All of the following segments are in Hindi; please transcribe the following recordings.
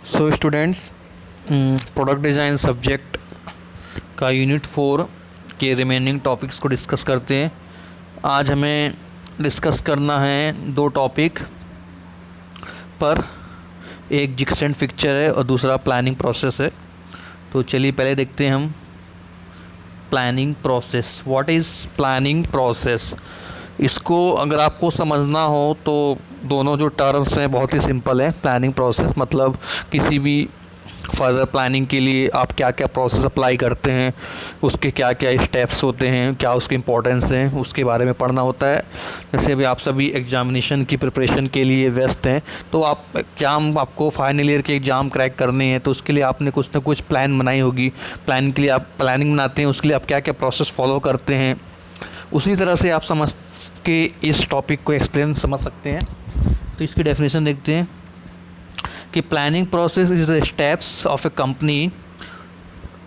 So students, product design subject का यूनिट 4 के रिमेनिंग टॉपिक्स को डिस्कस करते हैं। आज हमें डिस्कस करना है दो टॉपिक पर, एक जिक्सेंट पिक्चर है और दूसरा प्लानिंग प्रोसेस है। तो चलिए पहले देखते हैं हम planning process. What is planning process? इसको अगर आपको समझना हो तो दोनों जो टर्म्स हैं बहुत ही सिंपल है। प्लानिंग प्रोसेस मतलब किसी भी फर्दर प्लानिंग के लिए आप क्या क्या प्रोसेस अप्लाई करते हैं, उसके क्या क्या स्टेप्स होते हैं, क्या उसके इम्पोर्टेंस हैं, उसके बारे में पढ़ना होता है। जैसे अभी आप सभी एग्जामिनेशन की प्रिपरेशन के लिए व्यस्त हैं, तो आपको फाइनल ईयर के एग्ज़ाम क्रैक करने हैं, तो उसके लिए आपने कुछ ना कुछ प्लान बनाई होगी। प्लान के लिए आप प्लानिंग बनाते हैं, उसके लिए आप क्या क्या प्रोसेस फॉलो करते हैं। उसी तरह से आप समझ के इस टॉपिक को एक्सप्लेन समझ सकते हैं। तो इसकी डेफिनेशन देखते हैं कि planning process is the steps of a company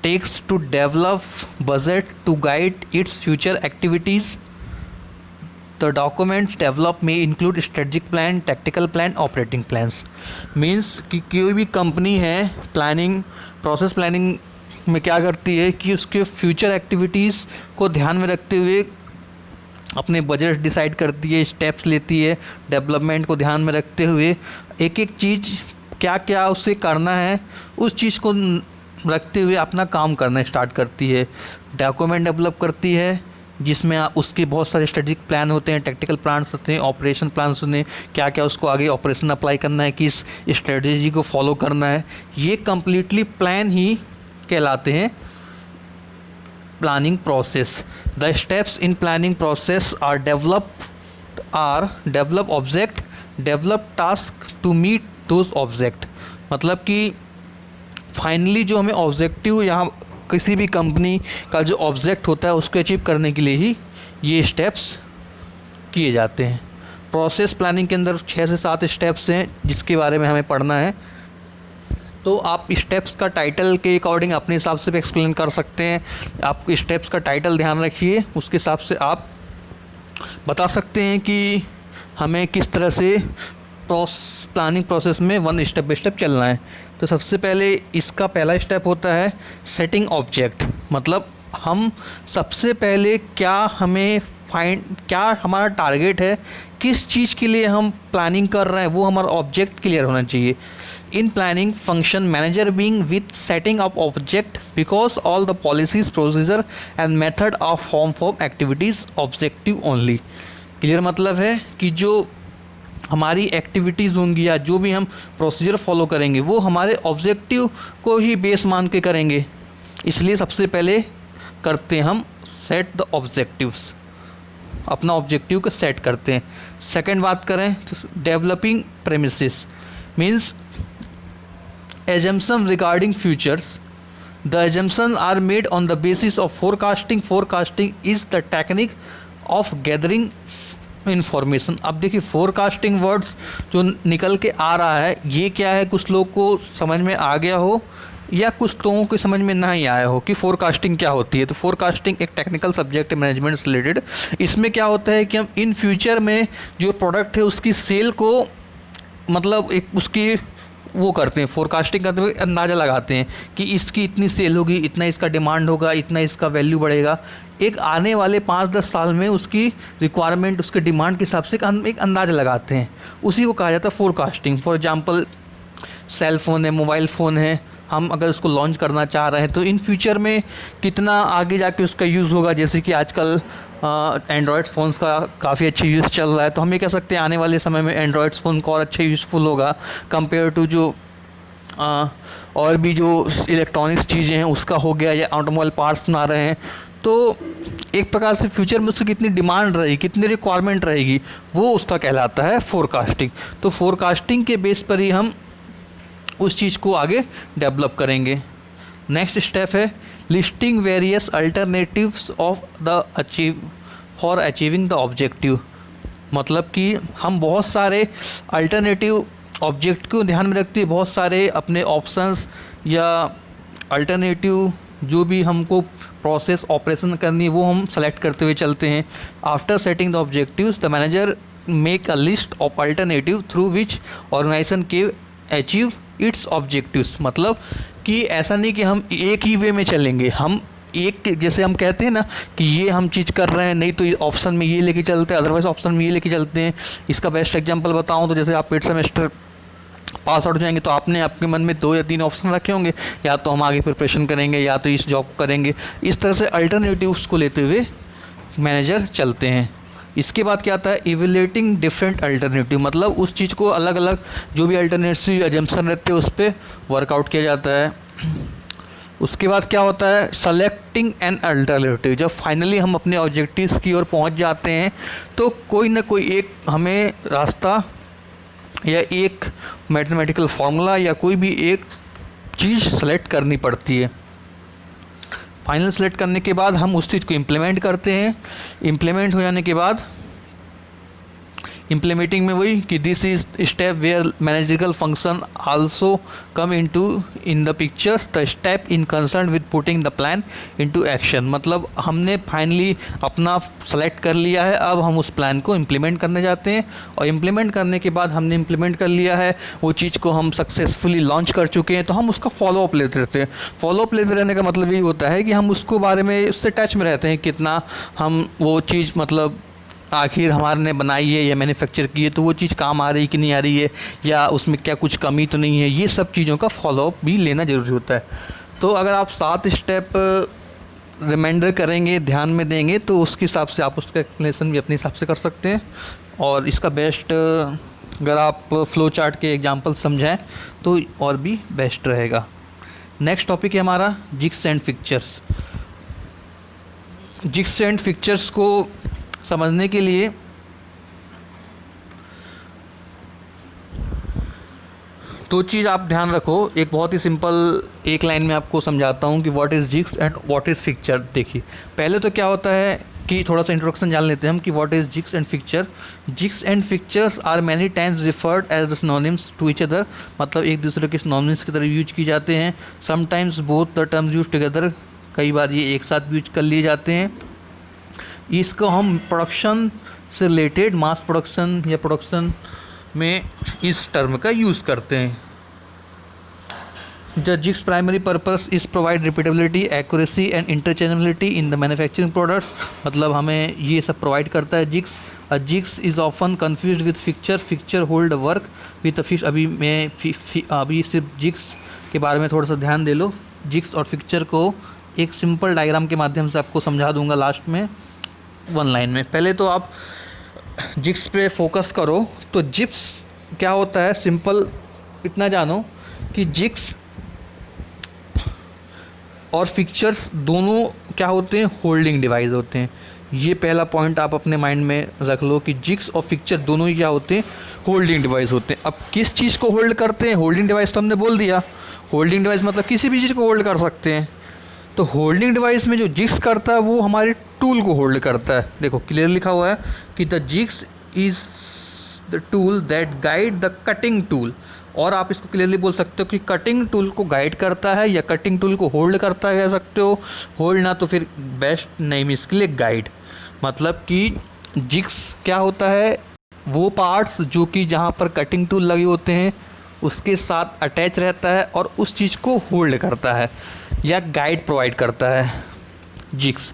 takes to develop budget to guide its future activities. The documents develop में include strategic plan, tactical plan, operating plans. Means कि कोई भी कंपनी है प्लानिंग प्रोसेस प्लानिंग में क्या करती है कि उसके फ्यूचर एक्टिविटीज़ को ध्यान में रखते हुए अपने बजट डिसाइड करती है, स्टेप्स लेती है, डेवलपमेंट को ध्यान में रखते हुए एक एक चीज़ क्या क्या उससे करना है उस चीज़ को रखते हुए अपना काम करना स्टार्ट करती है। डॉक्यूमेंट डेवलप करती है जिसमें उसके बहुत सारे स्ट्रेटजिक प्लान होते हैं, टैक्टिकल प्लान्स होते हैं, ऑपरेशन प्लान्स होते हैं, क्या क्या उसको आगे ऑपरेशन अप्लाई करना है, किस स्ट्रेटजी को फॉलो करना है। ये कम्प्लीटली प्लान ही कहलाते हैं planning process. The steps in planning process are develop object, develop task to meet those object. मतलब कि फाइनली जो हमें ऑब्जेक्टिव यहाँ किसी भी कंपनी का जो ऑब्जेक्ट होता है उसको अचीव करने के लिए ही ये स्टेप्स किए जाते हैं। प्रोसेस प्लानिंग के अंदर 6 से 7 स्टेप्स हैं जिसके बारे में हमें पढ़ना है। तो आप स्टेप्स का टाइटल के अकॉर्डिंग अपने हिसाब से भी एक्सप्लेन कर सकते हैं। आप स्टेप्स का टाइटल ध्यान रखिए, उसके हिसाब से आप बता सकते हैं कि हमें किस तरह से प्लानिंग प्रोसेस में वन स्टेप बाय स्टेप चलना है। तो सबसे पहले इसका पहला स्टेप होता है सेटिंग ऑब्जेक्ट। मतलब हम सबसे पहले क्या हमारा टारगेट है, किस चीज़ के लिए हम प्लानिंग कर रहे हैं, वो हमारा ऑब्जेक्ट क्लियर होना चाहिए। In planning function manager being with setting of object because all the policies procedure and method of home form activities objective only. Clear मतलब है कि जो हमारी एक्टिविटीज़ होंगी या जो भी हम प्रोसीजर फॉलो करेंगे वो हमारे ऑब्जेक्टिव को ही बेस मान के करेंगे। इसलिए सबसे पहले करते हैं हम सेट द ऑब्जेक्टिव्स, अपना ऑब्जेक्टिव को सेट करते हैं। सेकंड बात करें तो developing premises means assumption regarding futures. The assumptions are made on the basis of forecasting. Forecasting is the technique of gathering information. अब देखिए फोरकास्टिंग वर्ड्स जो निकल के आ रहा है ये क्या है, कुछ लोग को समझ में आ गया हो या कुछ लोगों को समझ में नहीं आया हो कि फोरकास्टिंग क्या होती है। तो फोरकास्टिंग एक टेक्निकल सब्जेक्ट है मैनेजमेंट से रिलेटेड। इसमें क्या होता है कि हम इन फ्यूचर में जो प्रोडक्ट है उसकी सेल को मतलब एक उसकी वो करते हैं, फोरकास्टिंग करते हुए अंदाज़ा लगाते हैं कि इसकी इतनी सेल होगी, इतना इसका डिमांड होगा, इतना इसका वैल्यू बढ़ेगा। एक आने वाले 5-10 साल में उसकी रिक्वायरमेंट, उसके डिमांड के हिसाब से एक अंदाज़ा लगाते हैं, उसी को कहा जाता है forecasting. For example cell phone है, मोबाइल फ़ोन है, हम अगर उसको लॉन्च करना चाह रहे हैं तो इन फ्यूचर में कितना आगे जाके उसका यूज़ होगा। जैसे कि आजकल एंड्रॉयड फ़ोन्स का काफ़ी अच्छी यूज़ चल रहा है, तो हम ये कह सकते हैं आने वाले समय में एंड्रॉयड फ़ोन को और अच्छा यूज़फुल होगा कंपेयर टू जो और भी जो इलेक्ट्रॉनिक्स चीज़ें हैं उसका हो गया, या ऑटोमोबाइल पार्ट्स बना रहे हैं। तो एक प्रकार से फ्यूचर में उसकी कितनी डिमांड रहेगी, कितनी रिक्वायरमेंट रहेगी, वो उसका कहलाता है फोरकास्टिंग। तो फोरकास्टिंग के बेस पर ही हम उस चीज़ को आगे डेवलप करेंगे। नेक्स्ट स्टेप है listing various alternatives of the for achieving the objective. मतलब कि हम बहुत सारे अल्टरनेटिव ऑब्जेक्ट को ध्यान में रखते हैं, बहुत सारे अपने ऑप्शंस या अल्टरनेटिव जो भी हमको प्रोसेस ऑपरेशन करनी है वो हम सेलेक्ट करते हुए चलते हैं। After setting the objectives the manager make a list of alternative through which organisation के अचीव इट्स ऑब्जेक्टिव्स, मतलब कि ऐसा नहीं कि हम एक ही वे में चलेंगे, हम एक, जैसे हम कहते हैं ना कि ये हम चीज़ कर रहे हैं, नहीं तो ऑप्शन में ये लेके चलते हैं, अदरवाइज ऑप्शन में ये लेके चलते हैं। इसका बेस्ट एग्जांपल बताऊं तो जैसे आप मिड सेमेस्टर पास आउट हो जाएंगे तो आपने आपके मन में 2 या 3 ऑप्शन रखे होंगे, या तो हम आगे प्रिपरेशन करेंगे या तो इस जॉब को करेंगे। इस तरह से अल्टरनेटिव्स को लेते हुए मैनेजर चलते हैं। इसके बाद क्या आता है, इवेल्युएटिंग डिफरेंट अल्टरनेटिव, मतलब उस चीज़ को अलग अलग जो भी अल्टरनेटिव एजम्पशन रहते हैं उस पर वर्कआउट किया जाता है। उसके बाद क्या होता है, सेलेक्टिंग एन अल्टरनेटिव, जब फाइनली हम अपने ऑब्जेक्टिव्स की ओर पहुंच जाते हैं तो कोई ना कोई एक हमें रास्ता या एक मैथमेटिकल फार्मूला या कोई भी एक चीज़ सेलेक्ट करनी पड़ती है। फाइनल सेलेक्ट करने के बाद हम उस चीज़ को इम्प्लीमेंट करते हैं। इम्प्लीमेंट हो जाने के बाद इम्प्लीमेंटिंग में वही कि this is step where managerial function also come in the pictures, the step in concern with putting the plan into action, मतलब हमने फाइनली अपना सेलेक्ट कर लिया है, अब हम उस प्लान को इम्प्लीमेंट करने जाते हैं। और इम्प्लीमेंट करने के बाद हमने इम्प्लीमेंट कर लिया है, वो चीज़ को हम सक्सेसफुली लॉन्च कर चुके हैं, तो हम उसका फॉलोअप लेते रहते हैं। फॉलोअप लेते रहने का मतलब यही होता है कि हम उसको बारे में उससे टच में रहते हैं, कितना हम वो चीज़ मतलब आखिर हमारे ने बनाई है या मैन्युफैक्चर की है तो वो चीज़ काम आ रही कि नहीं आ रही है, या उसमें क्या कुछ कमी तो नहीं है, ये सब चीज़ों का फॉलोअप भी लेना ज़रूरी होता है। तो अगर आप 7 स्टेप रिमाइंडर करेंगे, ध्यान में देंगे, तो उसके हिसाब से आप उसका एक्सप्लेनेशन भी अपने हिसाब से कर सकते हैं। और इसका बेस्ट अगर आप फ्लो चार्ट के एग्जांपल समझाएं तो और भी बेस्ट रहेगा। नेक्स्ट टॉपिक है हमारा jigs and fixtures. Jigs and fixtures को समझने के लिए दो चीज़ आप ध्यान रखो। एक बहुत ही सिंपल एक लाइन में आपको समझाता हूँ कि what is jigs and what is fixture. देखिए पहले तो क्या होता है कि थोड़ा सा इंट्रोडक्शन जान लेते हैं हम कि what is jigs and fixture. Jigs and fixtures are many times referred as the synonyms to each other, मतलब एक दूसरे के सिनोनिम्स की तरह यूज की जाते हैं। Sometimes both the terms use together, कई बार ये एक साथ यूज कर लिए जाते हैं। इसको हम प्रोडक्शन से रिलेटेड मास प्रोडक्शन या प्रोडक्शन में इस टर्म का यूज़ करते हैं। The jigs primary purpose is provide repeatability, accuracy and interchangeability in the manufacturing products, मतलब हमें ये सब प्रोवाइड करता है jigs. A jigs is often confused with fixture, fixture hold work with fix. अभी मैं अभी सिर्फ जिग्स के बारे में थोड़ा सा ध्यान दे लो। जिग्स और फिक्चर को एक सिंपल डायग्राम के माध्यम से आपको समझा दूंगा लास्ट में 1 लाइन में। पहले तो आप जिग्स पे फोकस करो। तो जिग्स क्या होता है, सिंपल इतना जानो कि जिग्स और फिक्चर्स दोनों क्या होते हैं, होल्डिंग डिवाइस होते हैं। ये पहला पॉइंट आप अपने माइंड में रख लो कि जिग्स और फिक्चर दोनों ही क्या होते हैं, होल्डिंग डिवाइस होते हैं। अब किस चीज़ को होल्ड करते हैं, होल्डिंग डिवाइस तो हमने बोल दिया। होल्डिंग डिवाइस मतलब किसी भी चीज़ को होल्ड कर सकते हैं। तो होल्डिंग डिवाइस में जो जिग्स करता है वो हमारे टूल को होल्ड करता है। देखो क्लियर लिखा हुआ है कि the jigs is the tool that guide the cutting tool, और आप इसको क्लियरली बोल सकते हो कि कटिंग टूल को गाइड करता है या कटिंग टूल को होल्ड करता है, कह सकते हो। होल्ड ना तो फिर बेस्ट नेम इसके लिए गाइड, मतलब कि जिग्स क्या होता है, वो पार्ट्स जो कि जहाँ पर कटिंग टूल लगे होते हैं उसके साथ अटैच रहता है और उस चीज़ को होल्ड करता है या गाइड प्रोवाइड करता है। Jigs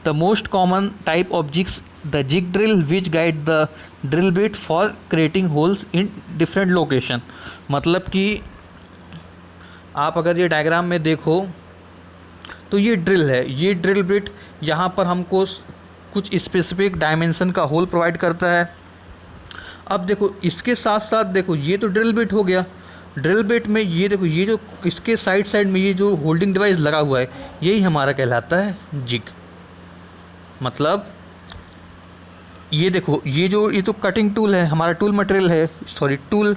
the most common type of jigs, the jig drill which guide the drill bit for creating holes in different location, मतलब कि आप अगर ये डायग्राम में देखो तो ये ड्रिल है, ये ड्रिल बिट यहाँ पर हमको कुछ स्पेसिफिक डायमेंशन का होल प्रोवाइड करता है। अब देखो इसके साथ साथ देखो ये तो ड्रिल बिट हो गया, ड्रिल बिट में ये देखो ये जो इसके साइड में ये जो होल्डिंग डिवाइस लगा हुआ है यही हमारा कहलाता है जिग। मतलब ये देखो ये तो कटिंग टूल है, हमारा टूल मटेरियल है, सॉरी टूल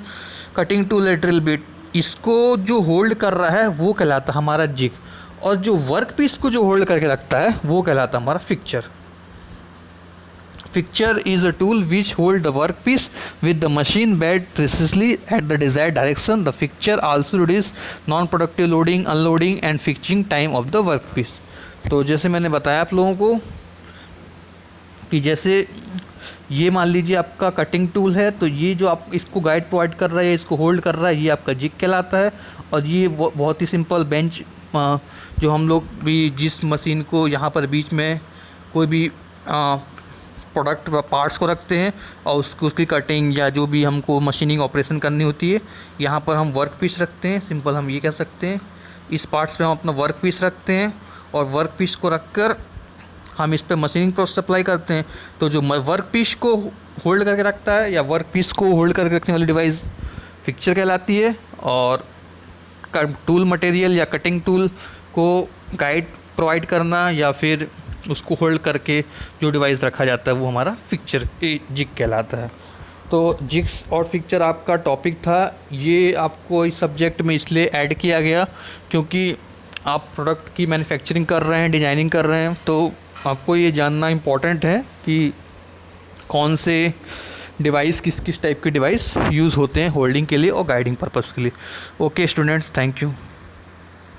कटिंग टूल है ड्रिल बिट, इसको जो होल्ड कर रहा है वो कहलाता है हमारा जिग, और जो वर्क पीस को जो होल्ड करके रखता है वो कहलाता है हमारा fixture. Fixture is a tool which hold the workpiece with the machine bed precisely at the desired direction. The fixture also reduce non-productive loading, unloading and fixing time of the workpiece. तो जैसे मैंने बताया आप लोगों को कि जैसे ये मान लीजिए आपका कटिंग टूल है, तो ये जो आप इसको गाइड प्रोवाइड कर रहा है, इसको होल्ड कर रहा है, ये आपका जिग कहलाता है। और ये बहुत ही सिंपल बेंच, जो हम लोग भी जिस मशीन को यहाँ पर बीच में कोई भी प्रोडक्ट पार्ट्स को रखते हैं और उसकी कटिंग या जो भी हमको मशीनिंग ऑपरेशन करनी होती है, यहाँ पर हम वर्क पीस रखते हैं। सिंपल हम ये कह सकते हैं, इस पार्ट्स पे हम अपना वर्क पीस रखते हैं और वर्क पीस को रखकर हम इस पे मशीनिंग प्रोसेस अप्लाई करते हैं। तो जो वर्क पीस को होल्ड करके रखता है या वर्क पीस को होल्ड करके रखने वाली डिवाइस फिक्चर कहलाती है। और टूल मटेरियल या कटिंग टूल को गाइड प्रोवाइड करना या फिर उसको होल्ड करके जो डिवाइस रखा जाता है वो हमारा फिक्चर जिग कहलाता है। तो जिग्स और फिक्चर आपका टॉपिक था। ये आपको इस सब्जेक्ट में इसलिए ऐड किया गया क्योंकि आप प्रोडक्ट की मैन्युफैक्चरिंग कर रहे हैं, डिज़ाइनिंग कर रहे हैं, तो आपको ये जानना इम्पॉर्टेंट है कि कौन से डिवाइस किस किस टाइप के डिवाइस यूज़ होते हैं होल्डिंग के लिए और गाइडिंग पर्पस के लिए। Okay students, thank you.